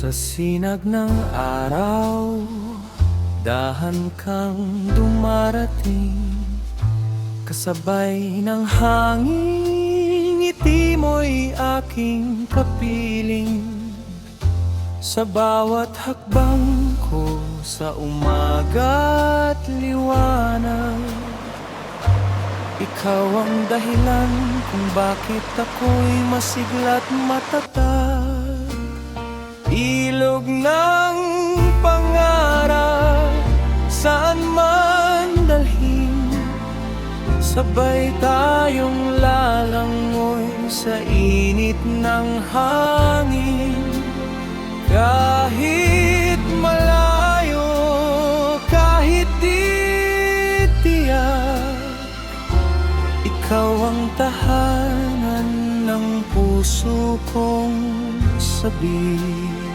Sa sinag ng araw, dahan kang dumarating. Kasabay ng hangin, ngiti mo'y aking kapiling. Sa bawat hakbang ko sa umaga't liwanag, ikaw ang dahilan kung bakit ako'y masigla't matatag. Ilog ng pangarap, saan man dalhin, sabay tayong lalangoy sa init ng hangin. Kahit malayo, kahit di tiyak, ikaw ang tahanan ng puso kong sabi.